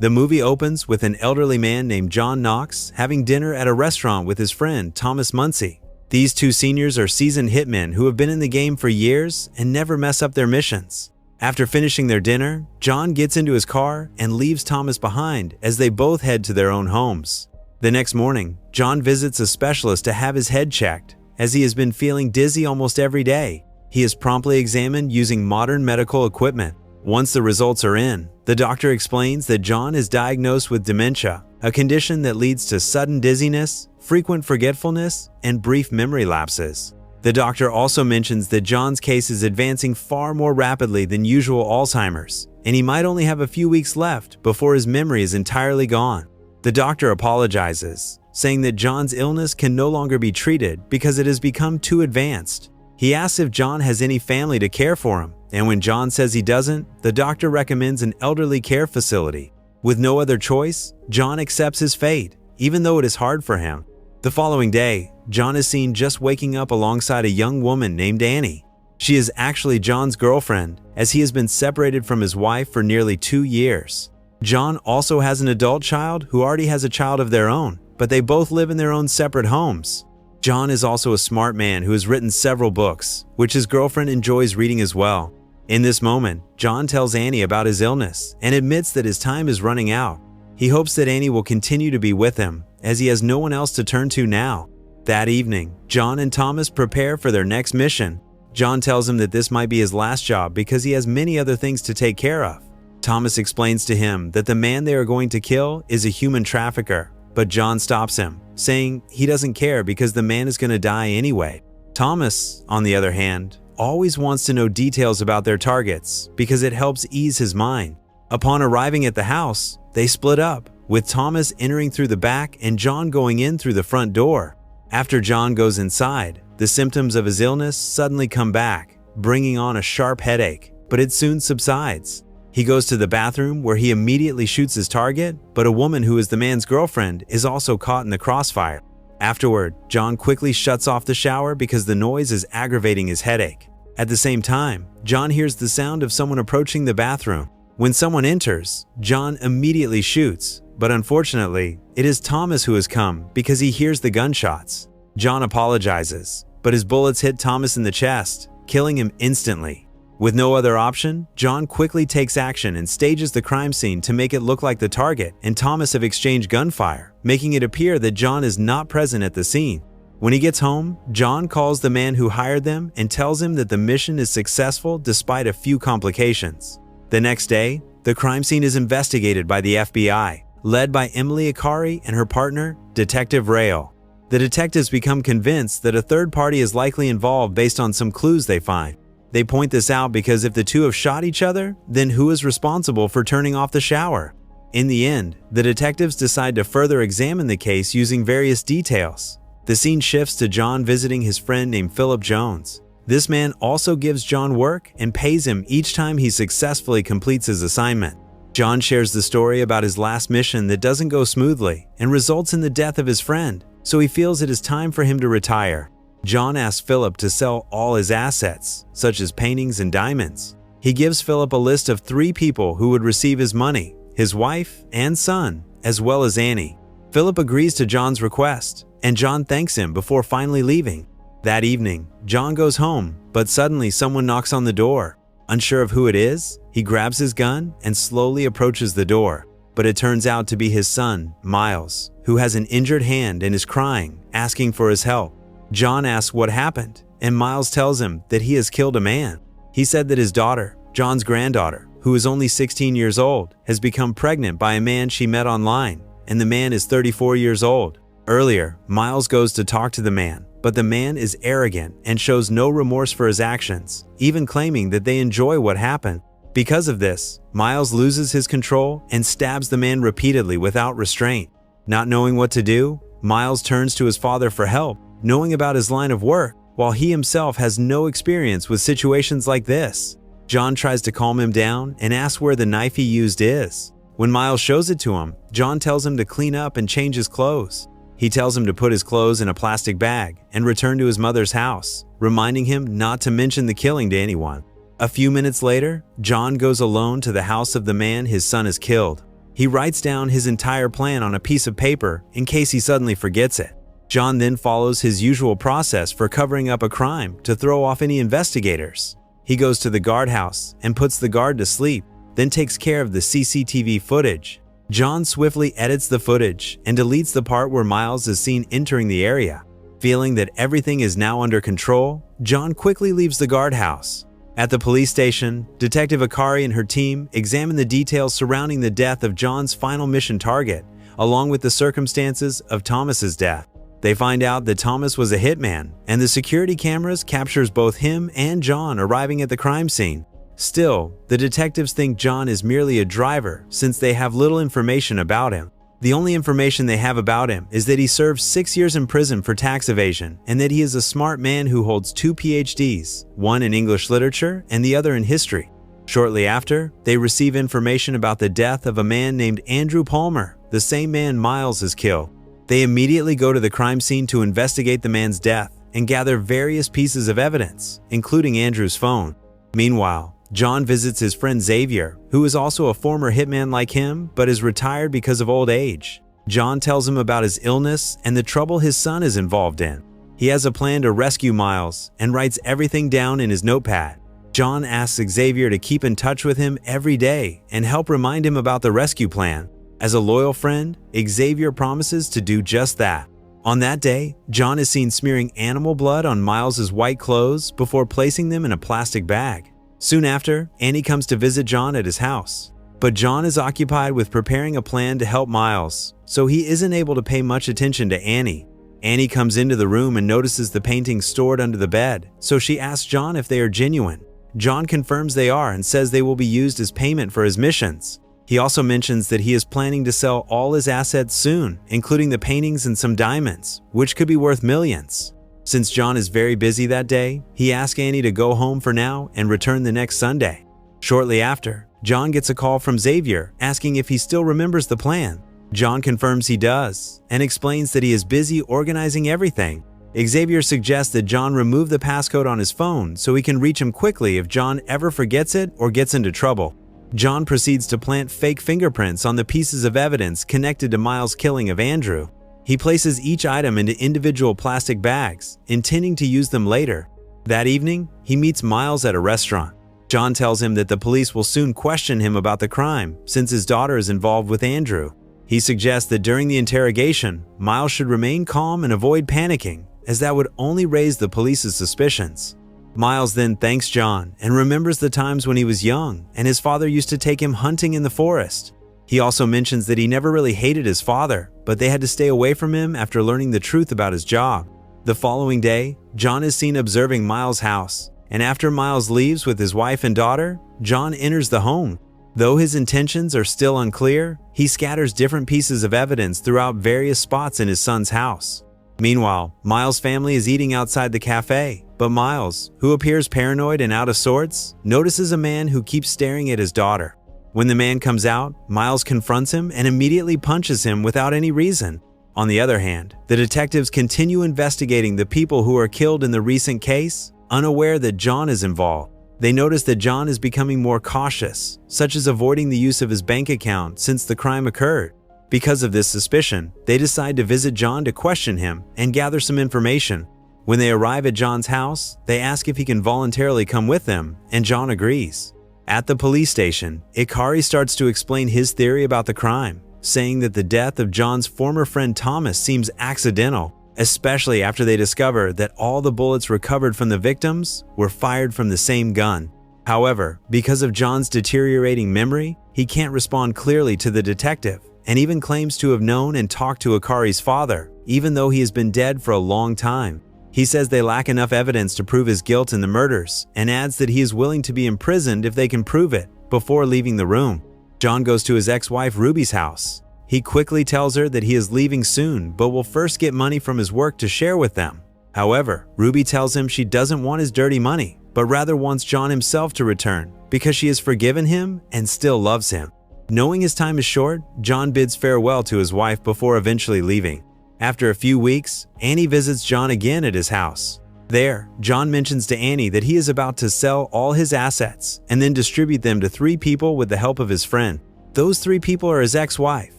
The movie opens with an elderly man named John Knox having dinner at a restaurant with his friend Thomas Muncie. These two seniors are seasoned hitmen who have been in the game for years and never mess up their missions. After finishing their dinner, John gets into his car and leaves Thomas behind as they both head to their own homes. The next morning, John visits a specialist to have his head checked, as he has been feeling dizzy almost every day. He is promptly examined using modern medical equipment. Once the results are in, the doctor explains that John is diagnosed with dementia, a condition that leads to sudden dizziness, frequent forgetfulness, and brief memory lapses. The doctor also mentions that John's case is advancing far more rapidly than usual Alzheimer's, and he might only have a few weeks left before his memory is entirely gone. The doctor apologizes, saying that John's illness can no longer be treated because it has become too advanced. He asks if John has any family to care for him, and when John says he doesn't, the doctor recommends an elderly care facility. With no other choice, John accepts his fate, even though it is hard for him. The following day, John is seen just waking up alongside a young woman named Annie. She is actually John's girlfriend, as he has been separated from his wife for nearly 2 years. John also has an adult child who already has a child of their own, but they both live in their own separate homes. John is also a smart man who has written several books, which his girlfriend enjoys reading as well. In this moment, John tells Annie about his illness and admits that his time is running out. He hopes that Annie will continue to be with him, as he has no one else to turn to now. That evening, John and Thomas prepare for their next mission. John tells him that this might be his last job because he has many other things to take care of. Thomas explains to him that the man they are going to kill is a human trafficker, but John stops him, saying he doesn't care because the man is going to die anyway. Thomas, on the other hand, always wants to know details about their targets because it helps ease his mind. Upon arriving at the house, they split up, with Thomas entering through the back and John going in through the front door. After John goes inside, the symptoms of his illness suddenly come back, bringing on a sharp headache, but it soon subsides. He goes to the bathroom where he immediately shoots his target, but a woman who is the man's girlfriend is also caught in the crossfire. Afterward, John quickly shuts off the shower because the noise is aggravating his headache. At the same time, John hears the sound of someone approaching the bathroom. When someone enters, John immediately shoots, but unfortunately, it is Thomas who has come because he hears the gunshots. John apologizes, but his bullets hit Thomas in the chest, killing him instantly. With no other option, John quickly takes action and stages the crime scene to make it look like the target and Thomas have exchanged gunfire, making it appear that John is not present at the scene. When he gets home, John calls the man who hired them and tells him that the mission is successful despite a few complications. The next day, the crime scene is investigated by the FBI, led by Emily Akari and her partner, Detective Rail. The detectives become convinced that a third party is likely involved based on some clues they find. They point this out because if the two have shot each other, then who is responsible for turning off the shower? In the end, the detectives decide to further examine the case using various details. The scene shifts to John visiting his friend named Philip Jones. This man also gives John work and pays him each time he successfully completes his assignment. John shares the story about his last mission that doesn't go smoothly and results in the death of his friend, so he feels it is time for him to retire. John asks Philip to sell all his assets, such as paintings and diamonds. He gives Philip a list of 3 people who would receive his money, his wife and son, as well as Annie. Philip agrees to John's request, and John thanks him before finally leaving. That evening, John goes home, but suddenly someone knocks on the door. Unsure of who it is, he grabs his gun and slowly approaches the door. But it turns out to be his son, Miles, who has an injured hand and is crying, asking for his help. John asks what happened, and Miles tells him that he has killed a man. He said that his daughter, John's granddaughter, who is only 16 years old, has become pregnant by a man she met online, and the man is 34 years old. Earlier, Miles goes to talk to the man, but the man is arrogant and shows no remorse for his actions, even claiming that they enjoy what happened. Because of this, Miles loses his control and stabs the man repeatedly without restraint. Not knowing what to do, Miles turns to his father for help, knowing about his line of work, while he himself has no experience with situations like this. John tries to calm him down and asks where the knife he used is. When Miles shows it to him, John tells him to clean up and change his clothes. He tells him to put his clothes in a plastic bag and return to his mother's house, reminding him not to mention the killing to anyone. A few minutes later, John goes alone to the house of the man his son has killed. He writes down his entire plan on a piece of paper in case he suddenly forgets it. John then follows his usual process for covering up a crime to throw off any investigators. He goes to the guardhouse and puts the guard to sleep, then takes care of the CCTV footage. John swiftly edits the footage and deletes the part where Miles is seen entering the area. Feeling that everything is now under control, John quickly leaves the guardhouse. At the police station, Detective Akari and her team examine the details surrounding the death of John's final mission target, along with the circumstances of Thomas's death. They find out that Thomas was a hitman, and the security cameras captures both him and John arriving at the crime scene. Still, the detectives think John is merely a driver since they have little information about him. The only information they have about him is that he served 6 years in prison for tax evasion and that he is a smart man who holds 2 PhDs, one in English literature and the other in history. Shortly after, they receive information about the death of a man named Andrew Palmer, the same man Miles has killed. They immediately go to the crime scene to investigate the man's death and gather various pieces of evidence, including Andrew's phone. Meanwhile, John visits his friend Xavier, who is also a former hitman like him but is retired because of old age. John tells him about his illness and the trouble his son is involved in. He has a plan to rescue Miles and writes everything down in his notepad. John asks Xavier to keep in touch with him every day and help remind him about the rescue plan. As a loyal friend, Xavier promises to do just that. On that day, John is seen smearing animal blood on Miles's white clothes before placing them in a plastic bag. Soon after, Annie comes to visit John at his house. But John is occupied with preparing a plan to help Miles, so he isn't able to pay much attention to Annie. Annie comes into the room and notices the paintings stored under the bed, so she asks John if they are genuine. John confirms they are and says they will be used as payment for his missions. He also mentions that he is planning to sell all his assets soon, including the paintings and some diamonds, which could be worth millions. Since John is very busy that day, he asks Annie to go home for now and return the next Sunday. Shortly after, John gets a call from Xavier asking if he still remembers the plan. John confirms he does and explains that he is busy organizing everything. Xavier suggests that John remove the passcode on his phone so he can reach him quickly if John ever forgets it or gets into trouble. John proceeds to plant fake fingerprints on the pieces of evidence connected to Miles' killing of Andrew. He places each item into individual plastic bags, intending to use them later. That evening, he meets Miles at a restaurant. John tells him that the police will soon question him about the crime since his daughter is involved with Andrew. He suggests that during the interrogation, Miles should remain calm and avoid panicking, as that would only raise the police's suspicions. Miles then thanks John and remembers the times when he was young and his father used to take him hunting in the forest. He also mentions that he never really hated his father, but they had to stay away from him after learning the truth about his job. The following day, John is seen observing Miles' house, and after Miles leaves with his wife and daughter, John enters the home. Though his intentions are still unclear, he scatters different pieces of evidence throughout various spots in his son's house. Meanwhile, Miles' family is eating outside the cafe, but Miles, who appears paranoid and out of sorts, notices a man who keeps staring at his daughter. When the man comes out, Miles confronts him and immediately punches him without any reason. On the other hand, the detectives continue investigating the people who are killed in the recent case, unaware that John is involved. They notice that John is becoming more cautious, such as avoiding the use of his bank account since the crime occurred. Because of this suspicion, they decide to visit John to question him and gather some information. When they arrive at John's house, they ask if he can voluntarily come with them, and John agrees. At the police station, Ikari starts to explain his theory about the crime, saying that the death of John's former friend Thomas seems accidental, especially after they discover that all the bullets recovered from the victims were fired from the same gun. However, because of John's deteriorating memory, he can't respond clearly to the detective, and even claims to have known and talked to Ikari's father, even though he has been dead for a long time. He says they lack enough evidence to prove his guilt in the murders, and adds that he is willing to be imprisoned if they can prove it, before leaving the room. John goes to his ex-wife Ruby's house. He quickly tells her that he is leaving soon, but will first get money from his work to share with them. However, Ruby tells him she doesn't want his dirty money, but rather wants John himself to return, because she has forgiven him and still loves him. Knowing his time is short, John bids farewell to his wife before eventually leaving. After a few weeks, Annie visits John again at his house. There, John mentions to Annie that he is about to sell all his assets and then distribute them to 3 people with the help of his friend. Those three people are his ex-wife,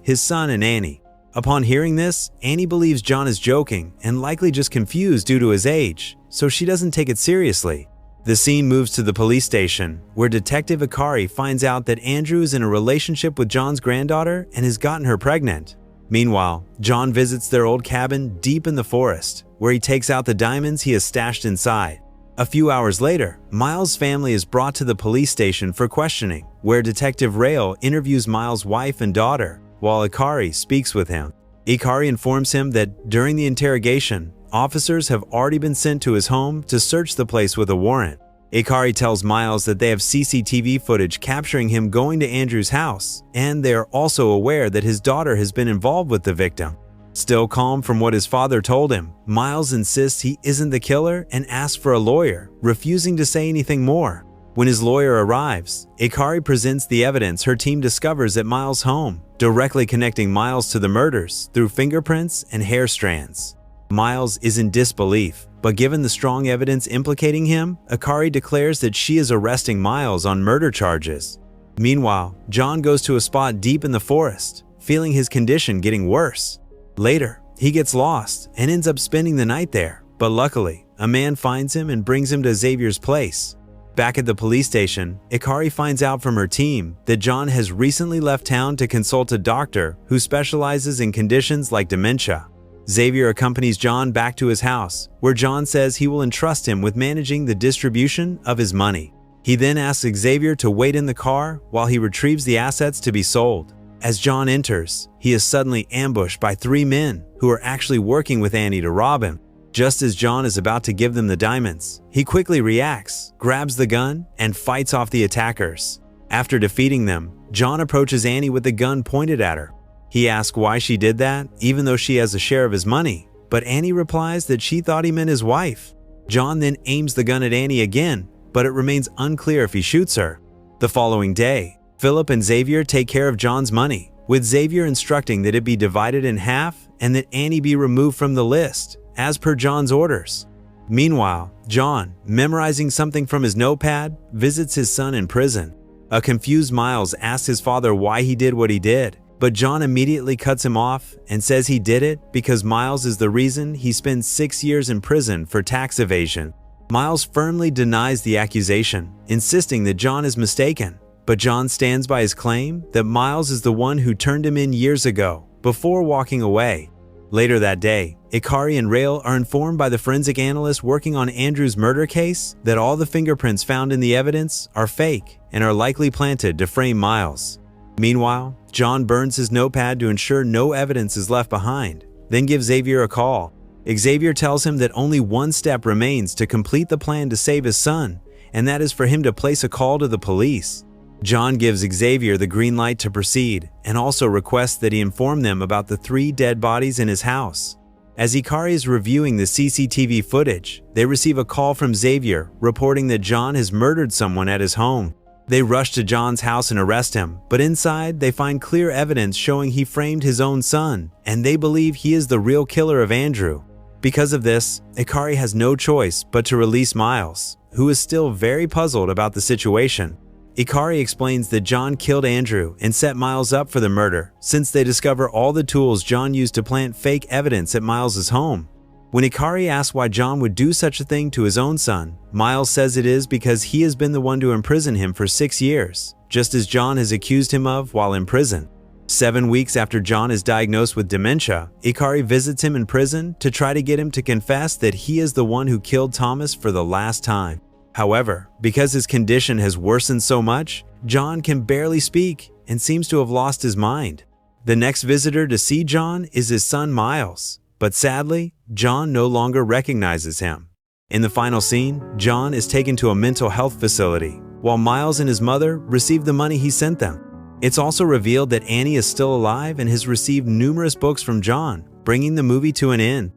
his son, and Annie. Upon hearing this, Annie believes John is joking and likely just confused due to his age, so she doesn't take it seriously. The scene moves to the police station, where Detective Ikari finds out that Andrew is in a relationship with John's granddaughter and has gotten her pregnant. Meanwhile, John visits their old cabin deep in the forest, where he takes out the diamonds he has stashed inside. A few hours later, Miles' family is brought to the police station for questioning, where Detective Rail interviews Miles' wife and daughter, while Ikari speaks with him. Ikari informs him that during the interrogation, officers have already been sent to his home to search the place with a warrant. Ikari tells Miles that they have CCTV footage capturing him going to Andrew's house, and they are also aware that his daughter has been involved with the victim. Still calm from what his father told him, Miles insists he isn't the killer and asks for a lawyer, refusing to say anything more. When his lawyer arrives, Ikari presents the evidence her team discovers at Miles' home, directly connecting Miles to the murders through fingerprints and hair strands. Miles is in disbelief, but given the strong evidence implicating him, Ikari declares that she is arresting Miles on murder charges. Meanwhile, John goes to a spot deep in the forest, feeling his condition getting worse. Later, he gets lost and ends up spending the night there, but luckily, a man finds him and brings him to Xavier's place. Back at the police station, Ikari finds out from her team that John has recently left town to consult a doctor who specializes in conditions like dementia. Xavier accompanies John back to his house, where John says he will entrust him with managing the distribution of his money. He then asks Xavier to wait in the car while he retrieves the assets to be sold. As John enters, he is suddenly ambushed by three men who are actually working with Annie to rob him. Just as John is about to give them the diamonds, he quickly reacts, grabs the gun, and fights off the attackers. After defeating them, John approaches Annie with the gun pointed at her. He asks why she did that, even though she has a share of his money, but Annie replies that she thought he meant his wife. John then aims the gun at Annie again, but it remains unclear if he shoots her. The following day, Philip and Xavier take care of John's money, with Xavier instructing that it be divided in half and that Annie be removed from the list, as per John's orders. Meanwhile, John, memorizing something from his notepad, visits his son in prison. A confused Miles asks his father why he did what he did, but John immediately cuts him off and says he did it because Miles is the reason he spends 6 years in prison for tax evasion. Miles firmly denies the accusation, insisting that John is mistaken, but John stands by his claim that Miles is the one who turned him in years ago, before walking away. Later that day, Ikari and Rail are informed by the forensic analyst working on Andrew's murder case that all the fingerprints found in the evidence are fake and are likely planted to frame Miles. Meanwhile, John burns his notepad to ensure no evidence is left behind, then gives Xavier a call. Xavier tells him that only one step remains to complete the plan to save his son, and that is for him to place a call to the police. John gives Xavier the green light to proceed and also requests that he inform them about the 3 dead bodies in his house. As Ikari is reviewing the CCTV footage, they receive a call from Xavier reporting that John has murdered someone at his home. They rush to John's house and arrest him, but inside they find clear evidence showing he framed his own son, and they believe he is the real killer of Andrew. Because of this, Ikari has no choice but to release Miles, who is still very puzzled about the situation. Ikari explains that John killed Andrew and set Miles up for the murder, since they discover all the tools John used to plant fake evidence at Miles' home. When Ikari asks why John would do such a thing to his own son, Miles says it is because he has been the one to imprison him for 6 years, just as John has accused him of while in prison. 7 weeks after John is diagnosed with dementia, Ikari visits him in prison to try to get him to confess that he is the one who killed Thomas for the last time. However, because his condition has worsened so much, John can barely speak and seems to have lost his mind. The next visitor to see John is his son Miles, but sadly, John no longer recognizes him. In the final scene, John is taken to a mental health facility, while Miles and his mother receive the money he sent them. It's also revealed that Annie is still alive and has received numerous books from John, bringing the movie to an end.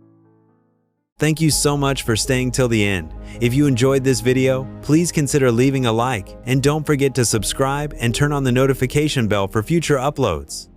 Thank you so much for staying till the end. If you enjoyed this video, please consider leaving a like, and don't forget to subscribe and turn on the notification bell for future uploads.